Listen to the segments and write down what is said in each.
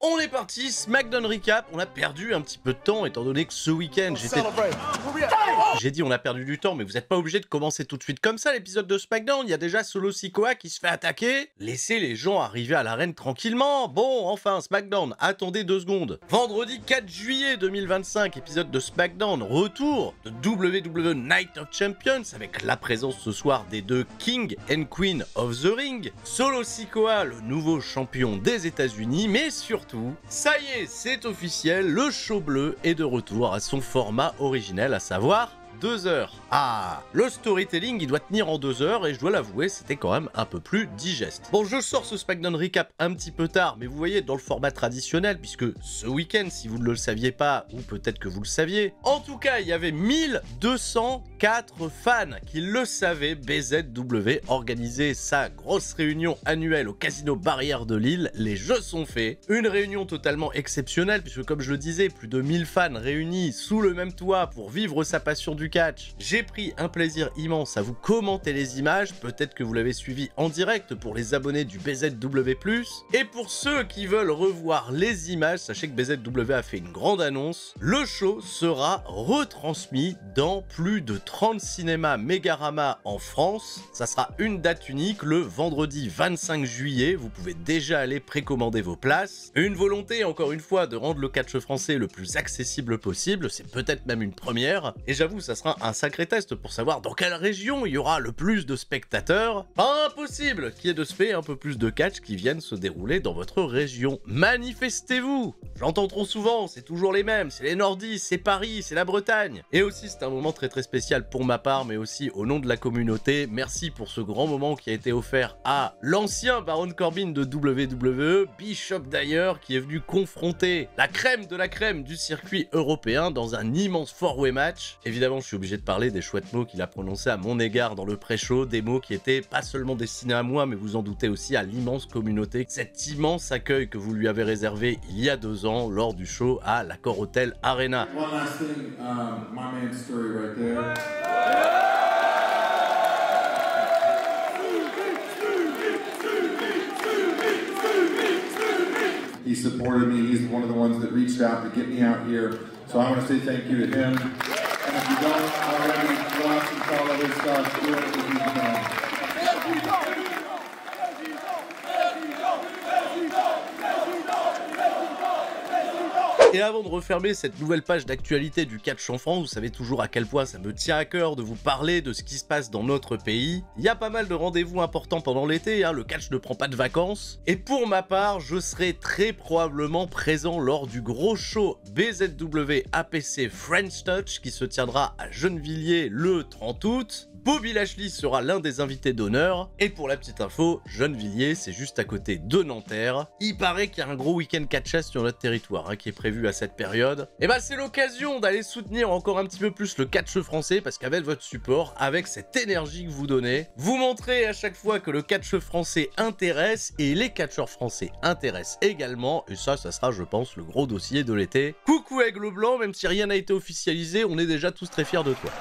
On est parti, SmackDown Recap. On a perdu un petit peu de temps étant donné que ce week-end j'ai dit on a perdu du temps, mais vous n'êtes pas obligé de commencer tout de suite comme ça l'épisode de SmackDown. Il y a déjà Solo Sikoa qui se fait attaquer. Laissez les gens arriver à l'arène tranquillement. Bon, enfin SmackDown, attendez 2 secondes. Vendredi 4 juillet 2025, épisode de SmackDown, retour de WWE Night of Champions avec la présence ce soir des deux King and Queen of the Ring. Solo Sikoa, le nouveau champion des États-Unis, mais surtout, ça y est, c'est officiel, le show bleu est de retour à son format originel, à savoir 2 heures. Ah, le storytelling, il doit tenir en 2 heures et je dois l'avouer, c'était quand même un peu plus digeste. Bon, je sors ce SmackDown Recap un petit peu tard, mais vous voyez, dans le format traditionnel, puisque ce week-end, si vous ne le saviez pas, ou peut-être que vous le saviez, en tout cas, il y avait 1204 fans qui le savaient. BZW organisait sa grosse réunion annuelle au Casino Barrière de Lille. Les jeux sont faits. Une réunion totalement exceptionnelle, puisque comme je le disais, plus de 1000 fans réunis sous le même toit pour vivre sa passion du catch. J'ai pris un plaisir immense à vous commenter les images, peut-être que vous l'avez suivi en direct pour les abonnés du BZW+. Et pour ceux qui veulent revoir les images, sachez que BZW a fait une grande annonce. Le show sera retransmis dans plus de 30 cinémas Megarama en France. Ça sera une date unique, le vendredi 25 juillet. Vous pouvez déjà aller précommander vos places. Une volonté, encore une fois, de rendre le catch français le plus accessible possible. C'est peut-être même une première. Et j'avoue, ça sera un sacré test pour savoir dans quelle région il y aura le plus de spectateurs. Pas impossible qu'il y ait de ce fait un peu plus de catch qui viennent se dérouler dans votre région. Manifestez-vous! J'entends trop souvent, c'est toujours les mêmes, c'est les Nordistes, c'est Paris, c'est la Bretagne. Et aussi, c'est un moment très spécial pour ma part, mais aussi au nom de la communauté. Merci pour ce grand moment qui a été offert à l'ancien Baron Corbin de WWE, Bishop d'ailleurs, qui est venu confronter la crème de la crème du circuit européen dans un immense four-way match. Évidemment, je suis obligé de parler des chouettes mots qu'il a prononcés à mon égard dans le pré-show, des mots qui étaient pas seulement destinés à moi, mais vous en doutez aussi à l'immense communauté. Cet immense accueil que vous lui avez réservé il y a 2 ans lors du show à l'Accor Hotel Arena. One last thing, my man's story right there. He supported me. He's one of the ones that reached out to get me out here. So I want to say thank you to him. And if you don't already, go out and follow his stuff. Do it if you can. Et avant de refermer cette nouvelle page d'actualité du catch en France, vous savez toujours à quel point ça me tient à cœur de vous parler de ce qui se passe dans notre pays. Il y a pas mal de rendez-vous importants pendant l'été, le catch ne prend pas de vacances. Et pour ma part, je serai très probablement présent lors du gros show BZW APC French Touch qui se tiendra à Gennevilliers le 30 août. Bobby Lashley sera l'un des invités d'honneur. Et pour la petite info, Gennevilliers, c'est juste à côté de Nanterre. Il paraît qu'il y a un gros week-end catch sur notre territoire qui est prévu à cette période. Et bah c'est l'occasion d'aller soutenir encore un petit peu plus le catch français parce qu'avec votre support, avec cette énergie que vous donnez, vous montrez à chaque fois que le catch français intéresse et les catcheurs français intéressent également. Et ça sera, je pense, le gros dossier de l'été. Coucou Aigle Blanc, même si rien n'a été officialisé, on est déjà tous très fiers de toi.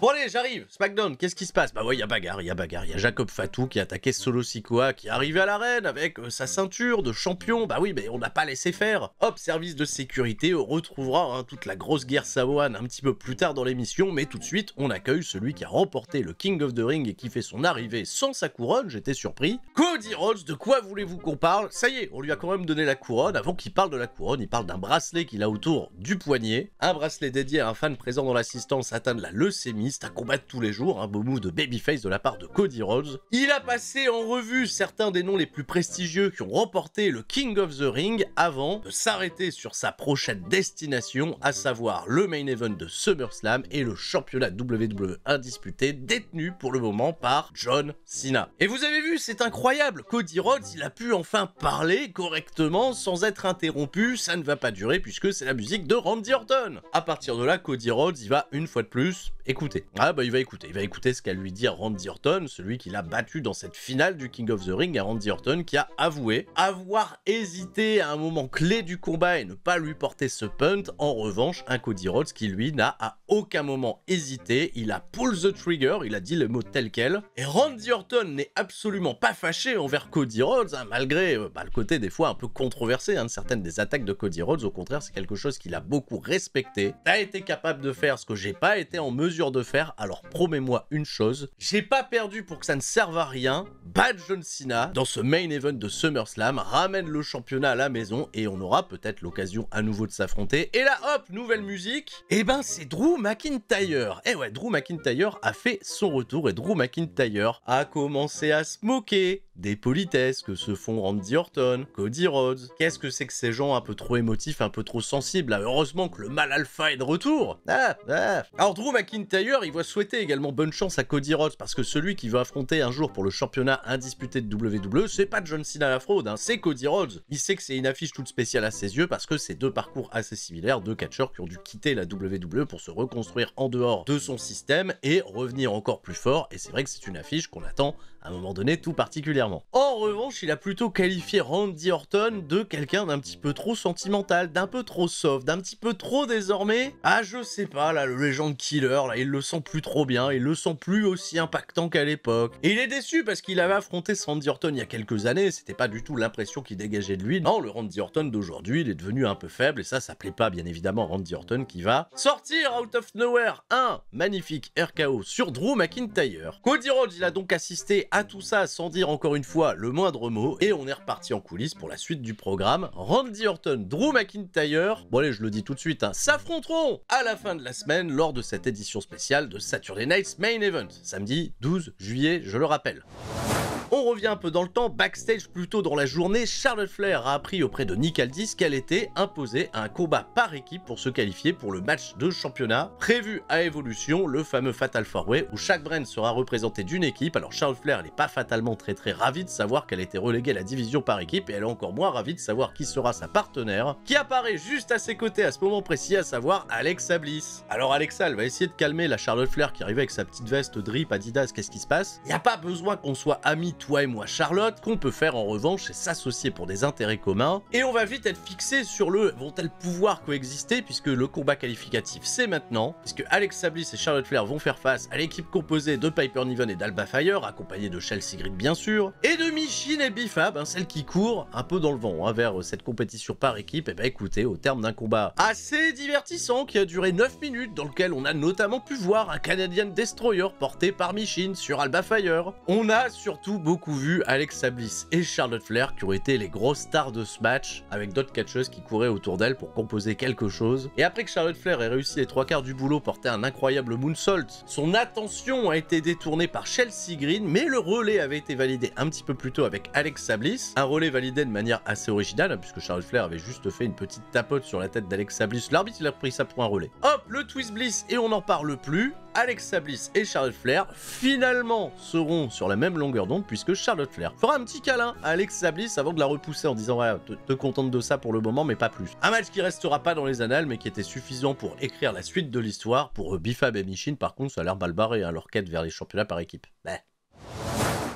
Bon allez, j'arrive, SmackDown, qu'est-ce qui se passe? Bah ouais, il y a bagarre, il y a Jacob Fatu qui a attaqué Solo Sikoa, qui est arrivé à l'arène avec sa ceinture de champion. Bah oui, mais on n'a pas laissé faire. Hop, service de sécurité, on retrouvera toute la grosse guerre samoane un petit peu plus tard dans l'émission, mais tout de suite, on accueille celui qui a remporté le King of the Ring et qui fait son arrivée sans sa couronne, j'étais surpris. Cody Rhodes, de quoi voulez-vous qu'on parle? Ça y est, on lui a quand même donné la couronne. Avant qu'il parle de la couronne, il parle d'un bracelet qu'il a autour du poignet. Un bracelet dédié à un fan présent dans l'assistance atteint de la leucémie. C'est un combat de tous les jours, un beau move de babyface de la part de Cody Rhodes. Il a passé en revue certains des noms les plus prestigieux qui ont remporté le King of the Ring avant de s'arrêter sur sa prochaine destination, à savoir le main event de SummerSlam et le championnat WWE indisputé détenu pour le moment par John Cena. Et vous avez vu, c'est incroyable, Cody Rhodes, il a pu enfin parler correctement sans être interrompu. Ça ne va pas durer puisque c'est la musique de Randy Orton. À partir de là, Cody Rhodes, il va une fois de plus écouter. écouter. Ah bah il va écouter ce qu'a lui dit Randy Orton, celui qui l'a battu dans cette finale du King of the Ring, et Randy Orton qui a avoué avoir hésité à un moment clé du combat et ne pas lui porter ce punt. En revanche, un Cody Rhodes qui lui n'a à aucun moment hésité, il a pull the trigger, il a dit le mot tel quel, et Randy Orton n'est absolument pas fâché envers Cody Rhodes, hein, malgré le côté des fois un peu controversé de certaines des attaques de Cody Rhodes. Au contraire, c'est quelque chose qu'il a beaucoup respecté. T'as été capable de faire ce que j'ai pas été en mesure de faire, alors promets-moi une chose, j'ai pas perdu pour que ça ne serve à rien, bat John Cena dans ce main event de SummerSlam, ramène le championnat à la maison et on aura peut-être l'occasion à nouveau de s'affronter. Et là hop, nouvelle musique, et ben c'est Drew McIntyre. Et ouais, Drew McIntyre a fait son retour et Drew McIntyre a commencé à se moquer des politesses que se font Randy Orton, Cody Rhodes. Qu'est-ce que c'est que ces gens un peu trop émotifs, un peu trop sensibles? Heureusement que le mal alpha est de retour. Alors Drew McIntyre, il va souhaiter également bonne chance à Cody Rhodes parce que celui qui veut affronter un jour pour le championnat indisputé de WWE, c'est pas John Cena la fraude, c'est Cody Rhodes. Il sait que c'est une affiche toute spéciale à ses yeux parce que c'est deux parcours assez similaires, deux catcheurs qui ont dû quitter la WWE pour se reconstruire en dehors de son système et revenir encore plus fort, et c'est vrai que c'est une affiche qu'on attend à un moment donné tout particulièrement. En revanche, il a plutôt qualifié Randy Orton de quelqu'un d'un petit peu trop sentimental, d'un peu trop soft, d'un petit peu trop désormais. Ah je sais pas, là le Legend Killer, là il le sent plus trop bien, il le sent plus aussi impactant qu'à l'époque. Et il est déçu parce qu'il avait affronté ce Randy Orton il y a quelques années, c'était pas du tout l'impression qu'il dégageait de lui. Non, le Randy Orton d'aujourd'hui, il est devenu un peu faible et ça plaît pas bien évidemment à Randy Orton qui va sortir out of nowhere un magnifique RKO sur Drew McIntyre. Cody Rhodes, il a donc assisté à tout ça sans dire encore une fois le moindre mot et on est reparti en coulisses pour la suite du programme. Randy Orton, Drew McIntyre, bon allez je le dis tout de suite, s'affronteront à la fin de la semaine lors de cette édition spéciale de Saturday Night's Main Event, samedi 12 juillet, je le rappelle. On revient un peu dans le temps, backstage plus tôt dans la journée, Charlotte Flair a appris auprès de Nick Aldis qu'elle était imposée à un combat par équipe pour se qualifier pour le match de championnat prévu à Evolution, le fameux Fatal 4-Way où chaque brand sera représenté d'une équipe. Alors Charlotte Flair, elle n'est pas fatalement très ravie de savoir qu'elle a été reléguée à la division par équipe et elle est encore moins ravie de savoir qui sera sa partenaire, qui apparaît juste à ses côtés à ce moment précis, à savoir Alexa Bliss. Alors Alexa, elle va essayer de calmer la Charlotte Flair qui arrivait avec sa petite veste drip Adidas, qu'est-ce qui se passe? Il n'y a pas besoin qu'on soit amis toi et moi Charlotte, qu'on peut faire en revanche c'est s'associer pour des intérêts communs, et on va vite être fixé sur le vont-elles pouvoir coexister puisque le combat qualificatif c'est maintenant, puisque Alexa Bliss et Charlotte Flair vont faire face à l'équipe composée de Piper Niven et d'Alba Fire, accompagnée de Chelsea Green bien sûr, et de Michin et Bifab, celle qui court un peu dans le vent vers cette compétition par équipe. Et bah écoutez, au terme d'un combat assez divertissant qui a duré 9 minutes, dans lequel on a notamment pu voir un Canadian Destroyer porté par Michin sur Alba Fire, on a surtout beaucoup vu Alexa Bliss et Charlotte Flair qui ont été les grosses stars de ce match, avec d'autres catcheuses qui couraient autour d'elle pour composer quelque chose. Et après que Charlotte Flair ait réussi les 3/4 du boulot, porter un incroyable moonsault, son attention a été détournée par Chelsea Green, mais le relais avait été validé un petit peu plus tôt avec Alexa Bliss, un relais validé de manière assez originale puisque Charlotte Flair avait juste fait une petite tapote sur la tête d'Alexa Bliss, l'arbitre il a pris ça pour un relais. Hop, le twist Bliss et on n'en parle plus. Alexa Bliss et Charlotte Flair finalement seront sur la même longueur d'onde puisque Charlotte Flair fera un petit câlin à Alexa Bliss avant de la repousser en disant voilà, te contente de ça pour le moment mais pas plus. Un match qui restera pas dans les annales mais qui était suffisant pour écrire la suite de l'histoire. Pour Bifab et Michin par contre ça a l'air mal barré leur quête vers les championnats par équipe.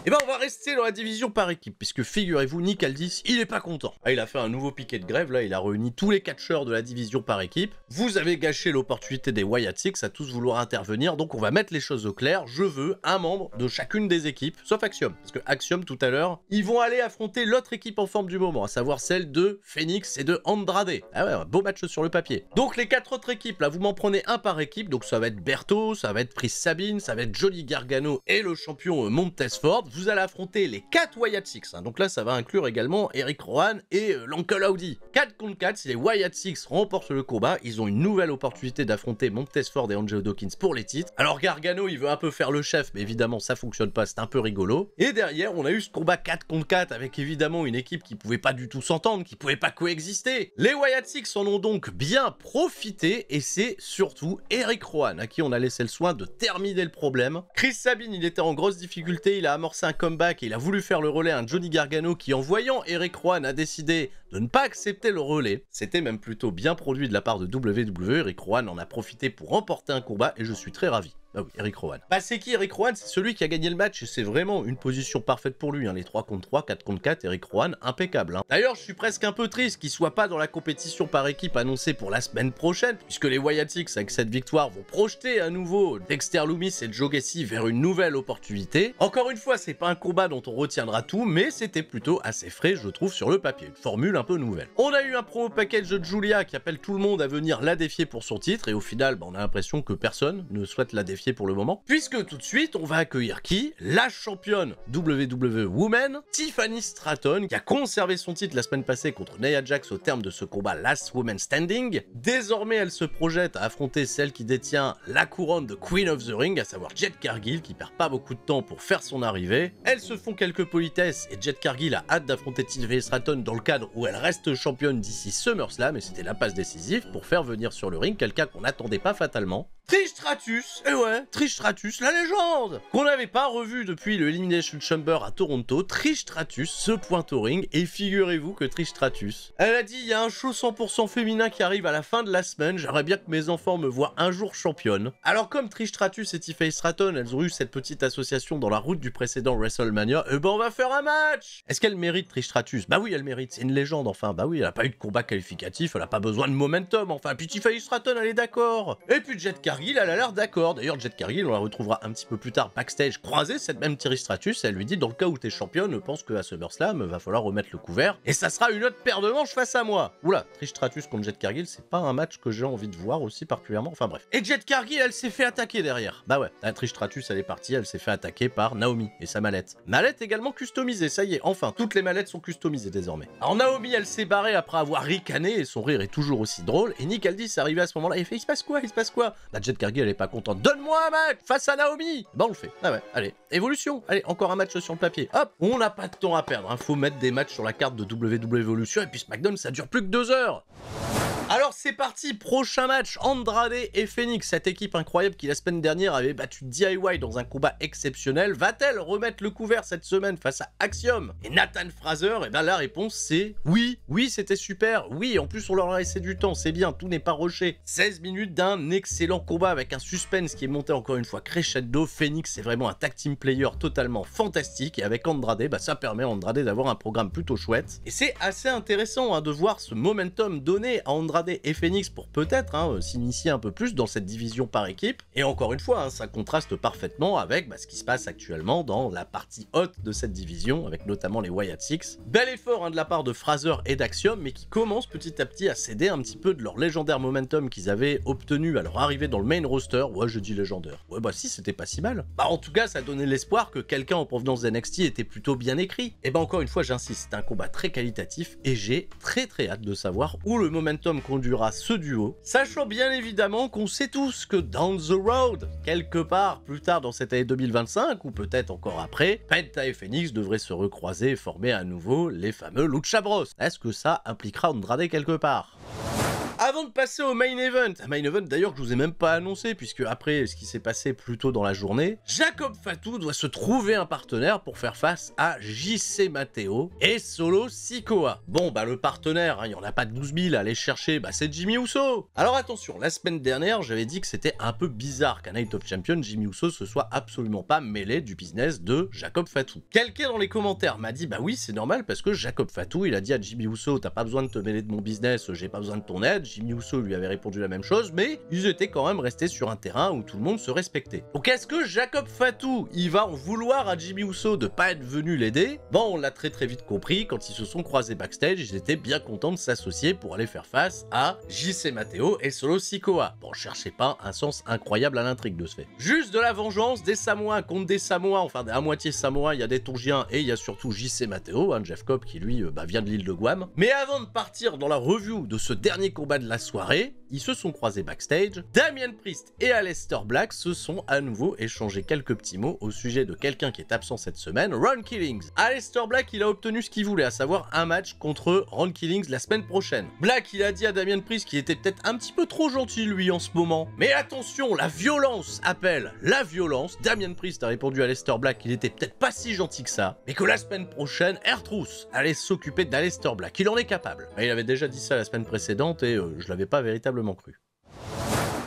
Et ben on va rester dans la division par équipe, puisque figurez-vous, Nick Aldis, il est pas content. Il a fait un nouveau piquet de grève, là, il a réuni tous les catcheurs de la division par équipe. Vous avez gâché l'opportunité des Wyatt Six à tous vouloir intervenir, donc on va mettre les choses au clair. Je veux un membre de chacune des équipes, sauf Axiom, parce que Axiom, tout à l'heure, ils vont aller affronter l'autre équipe en forme du moment, à savoir celle de Phoenix et de Andrade. Ah ouais, un beau match sur le papier. Donc les 4 autres équipes, là, vous m'en prenez un par équipe, donc ça va être Berto, ça va être Pris Sabine, ça va être Johnny Gargano et le champion Montez Ford. Vous allez affronter les 4 Wyatt Six, donc là ça va inclure également Eric Rowan et l'Uncle Audi. 4 contre 4, si les Wyatt Six remportent le combat, ils ont une nouvelle opportunité d'affronter Montez Ford et Angelo Dawkins pour les titres. Alors Gargano il veut un peu faire le chef, mais évidemment ça fonctionne pas, c'est un peu rigolo. Et derrière on a eu ce combat 4 contre 4 avec évidemment une équipe qui pouvait pas du tout s'entendre, qui pouvait pas coexister. Les Wyatt Six en ont donc bien profité et c'est surtout Eric Rowan à qui on a laissé le soin de terminer le problème. Chris Sabin il était en grosse difficulté, il a amorcé un comeback et il a voulu faire le relais à un Johnny Gargano qui en voyant Eric Rowan a décidé de ne pas accepter le relais. C'était même plutôt bien produit de la part de WWE, Eric Rowan en a profité pour remporter un combat et je suis très ravi. Bah oui, Eric Rowan. Bah c'est qui Eric Rowan? C'est celui qui a gagné le match et c'est vraiment une position parfaite pour lui, hein. Les 3 contre 3, 4 contre 4, Eric Rowan, impeccable, hein. D'ailleurs, je suis presque un peu triste qu'il soit pas dans la compétition par équipe annoncée pour la semaine prochaine, puisque les Wyatt Six, avec cette victoire, vont projeter à nouveau Dexter Lumis et Joe Gacy vers une nouvelle opportunité. Encore une fois, c'est pas un combat dont on retiendra tout, mais c'était plutôt assez frais, je trouve, sur le papier. Une formule un peu nouvelle. On a eu un promo package de Julia qui appelle tout le monde à venir la défier pour son titre, et au final, bah, on a l'impression que personne ne souhaite la défier pour le moment, puisque tout de suite, on va accueillir qui? La championne WWE Woman, Tiffany Stratton, qui a conservé son titre la semaine passée contre Nia Jax au terme de ce combat Last Woman Standing. Désormais, elle se projette à affronter celle qui détient la couronne de Queen of the Ring, à savoir Jade Cargill, qui perd pas beaucoup de temps pour faire son arrivée. Elles se font quelques politesses et Jade Cargill a hâte d'affronter Tiffany Stratton dans le cadre où elle reste championne d'ici SummerSlam, et c'était la passe décisive pour faire venir sur le ring quelqu'un qu'on n'attendait pas fatalement. Trish Stratus, et ouais, Trish Stratus, la légende, qu'on n'avait pas revu depuis le Elimination Chamber à Toronto. Trish Stratus se pointe au ring, et figurez-vous que Trish Stratus, elle a dit: il y a un show 100% féminin qui arrive à la fin de la semaine, j'aimerais bien que mes enfants me voient un jour championne. Alors comme Trish Stratus et Tiffany Stratton, elles ont eu cette petite association dans la route du précédent WrestleMania, et ben on va faire un match. Est-ce qu'elle mérite Trish Stratus? Bah oui, elle mérite, c'est une légende enfin, bah oui, elle a pas eu de combat qualificatif, elle a pas besoin de momentum enfin, puis Tiffany Stratton elle est d'accord. Et puis Jade Cargill, elle a l'air d'accord. D'ailleurs, Jade Cargill, on la retrouvera un petit peu plus tard backstage croiser cette même Trish Stratus. Elle lui dit: dans le cas où t'es championne, pense qu'à SummerSlam, va falloir remettre le couvert et ça sera une autre paire de manches face à moi. Oula, Trish Stratus contre Jade Cargill, c'est pas un match que j'ai envie de voir aussi particulièrement. Enfin bref. Et Jade Cargill, elle s'est fait attaquer derrière. Bah ouais, la Trish Stratus, elle est partie, elle s'est fait attaquer par Naomi et sa mallette. Mallette également customisée, ça y est, enfin, toutes les mallettes sont customisées désormais. Alors Naomi, elle s'est barrée après avoir ricané et son rire est toujours aussi drôle. Et Nick Aldis est arrivé à ce moment-là, il fait: il se passe quoi? Il se passe quoi? Bah Jade Cargill, elle est pas contente. Donne-moi un match face à Naomi. Bah on le fait. Ah ouais, allez. Évolution. Allez, encore un match sur le papier. Hop, on n'a pas de temps à perdre, hein. Faut mettre des matchs sur la carte de WWE Evolution et puis SmackDown, ça dure plus que 2 heures. Alors c'est parti, prochain match, Andrade et Phoenix, cette équipe incroyable qui la semaine dernière avait battu DIY dans un combat exceptionnel, va-t-elle remettre le couvert cette semaine face à Axiom et Nathan Fraser? Et ben la réponse c'est oui, oui c'était super, oui en plus on leur a laissé du temps, c'est bien, tout n'est pas rushé. 16 minutes d'un excellent combat avec un suspense qui est monté encore une fois crescendo. Phoenix c'est vraiment un tag team player totalement fantastique et avec Andrade, bah ça permet à Andrade d'avoir un programme plutôt chouette. Et c'est assez intéressant hein, de voir ce momentum donné à Andrade et Phoenix pour peut-être hein, s'initier un peu plus dans cette division par équipe. Et encore une fois, hein, ça contraste parfaitement avec ce qui se passe actuellement dans la partie haute de cette division, avec notamment les Wyatt Six. Bel effort hein, de la part de Fraser et d'Axiom, mais qui commencent petit à petit à céder un petit peu de leur légendaire momentum qu'ils avaient obtenu à leur arrivée dans le main roster. Ouais, je dis légendaire. Ouais, bah si, c'était pas si mal. Bah en tout cas, ça donnait l'espoir que quelqu'un en provenance d'NXT était plutôt bien écrit. Et bah encore une fois, j'insiste, c'est un combat très qualitatif et j'ai très hâte de savoir où le momentum conduira ce duo, sachant bien évidemment qu'on sait tous que down the road, quelque part plus tard dans cette année 2025, ou peut-être encore après, Penta et Phoenix devraient se recroiser et former à nouveau les fameux Lucha Bros. Est-ce que ça impliquera Andrade quelque part? Avant de passer au main event d'ailleurs que je vous ai même pas annoncé puisque après ce qui s'est passé plus tôt dans la journée, Jacob Fatu doit se trouver un partenaire pour faire face à JC Matteo et Solo Sikoa. Bon bah le partenaire, hein, il y en a pas 12 000 à aller chercher, bah c'est Jimmy Uso. Alors attention, la semaine dernière j'avais dit que c'était un peu bizarre qu'à Night of Champions, Jimmy Uso se soit absolument pas mêlé du business de Jacob Fatu. Quelqu'un dans les commentaires m'a dit bah oui c'est normal parce que Jacob Fatu il a dit à Jimmy Uso t'as pas besoin de te mêler de mon business, j'ai pas besoin de ton aide. Jimmy Uso lui avait répondu la même chose, mais ils étaient quand même restés sur un terrain où tout le monde se respectait. Donc est-ce que Jacob Fatu, il va en vouloir à Jimmy Uso de pas être venu l'aider? Bon, on l'a très vite compris, quand ils se sont croisés backstage, ils étaient bien contents de s'associer pour aller faire face à JC Matteo et Solo Sikoa. Bon, cherchez pas un sens incroyable à l'intrigue de ce fait. Juste de la vengeance, des Samoans contre des Samoans, enfin à moitié Samoa, il y a des Tongiens et il y a surtout JC Matteo, hein, Jeff Cobb qui lui vient de l'île de Guam. Mais avant de partir dans la review de ce dernier combat de la soirée, ils se sont croisés backstage. Damian Priest et Aleister Black se sont à nouveau échangés quelques petits mots au sujet de quelqu'un qui est absent cette semaine, Ron Killings. Aleister Black, il a obtenu ce qu'il voulait, à savoir un match contre Ron Killings la semaine prochaine. Black, il a dit à Damian Priest qu'il était peut-être un petit peu trop gentil lui en ce moment. Mais attention, la violence appelle la violence. Damian Priest a répondu à Aleister Black qu'il était peut-être pas si gentil que ça, mais que la semaine prochaine, R-Truth allait s'occuper d'Aleister Black. Il en est capable. Mais il avait déjà dit ça la semaine précédente et je l'avais pas véritablement cru.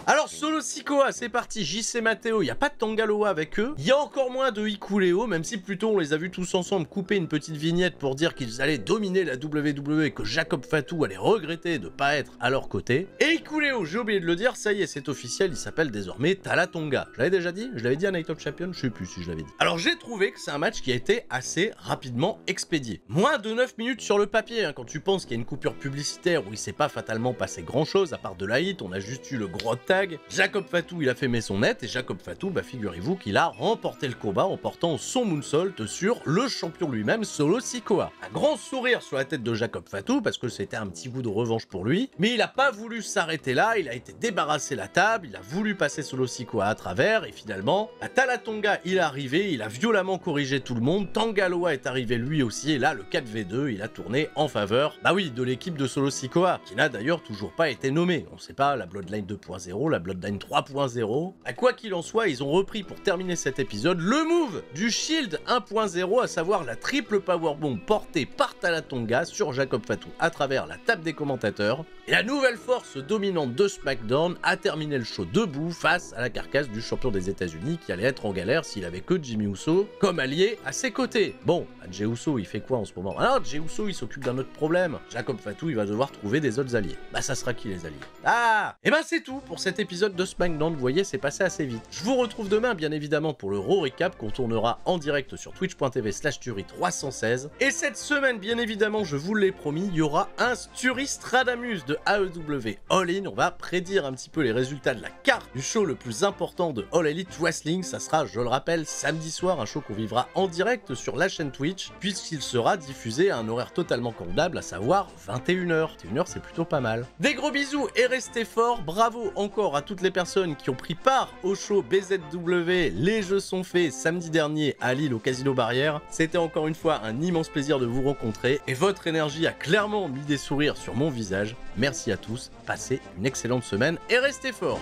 Alors Alors Solo Sikoa, c'est parti, JC Matteo, il n'y a pas de Tangaloa avec eux, il y a encore moins de Hikuleo, même si plutôt on les a vus tous ensemble couper une petite vignette pour dire qu'ils allaient dominer la WWE et que Jacob Fatu allait regretter de pas être à leur côté. Et Hikuleo, j'ai oublié de le dire, ça y est, c'est officiel, il s'appelle désormais Tala Tonga. Je l'avais déjà dit? Je l'avais dit à Night of Champions? Je sais plus si je l'avais dit. Alors j'ai trouvé que c'est un match qui a été assez rapidement expédié. Moins de 9 minutes sur le papier, hein, quand tu penses qu'il y a une coupure publicitaire où il s'est pas fatalement passé grand chose à part de la hit, on a juste eu le gros tag. Jacob Fatu il a fait son net et Jacob Fatu, bah figurez-vous qu'il a remporté le combat en portant son moonsault sur le champion lui-même, Solo Sikoa. Un grand sourire sur la tête de Jacob Fatu parce que c'était un petit goût de revanche pour lui, mais il a pas voulu s'arrêter là, il a été débarrassé la table, il a voulu passer Solo Sikoa à travers et finalement, à Tala Tonga il est arrivé, il a violemment corrigé tout le monde, Tangaloa est arrivé lui aussi et là le 4v2 il a tourné en faveur, bah oui, de l'équipe de Solo Sikoa, qui n'a d'ailleurs toujours pas été nommée. On sait pas, la Bloodline 2.0, la Bloodline 3.0. À quoi qu'il en soit, ils ont repris pour terminer cet épisode le move du Shield 1.0, à savoir la triple powerbomb portée par Tala Tonga sur Jacob Fatu à travers la table des commentateurs. Et la nouvelle force dominante de SmackDown a terminé le show debout face à la carcasse du champion des États-Unis qui allait être en galère s'il avait que Jimmy Uso comme allié à ses côtés. Bon, Jey Uso il fait quoi en ce moment? Alors Jey Uso il s'occupe d'un autre problème. Jacob Fatu il va devoir trouver des autres alliés. Bah ça sera qui les alliés? Ah! Et ben c'est tout pour cet épisode de SmackDown, vous voyez c'est passé assez vite. Je vous retrouve demain bien évidemment pour le Raw Recap qu'on tournera en direct sur twitch.tv/Turi316. Et cette semaine bien évidemment je vous l'ai promis, il y aura un Turi Stradamus de AEW All In. On va prédire un petit peu les résultats de la carte du show le plus important de All Elite Wrestling. Ça sera, je le rappelle, samedi soir, un show qu'on vivra en direct sur la chaîne Twitch puisqu'il sera diffusé à un horaire totalement convenable, à savoir 21h. 21h c'est plutôt pas mal. Des gros bisous et restez forts. Bravo encore à toutes les personnes qui ont pris part au show BZW. Les jeux sont faits samedi dernier à Lille au Casino Barrière. C'était encore une fois un immense plaisir de vous rencontrer et votre énergie a clairement mis des sourires sur mon visage. Merci à tous, passez une excellente semaine et restez forts.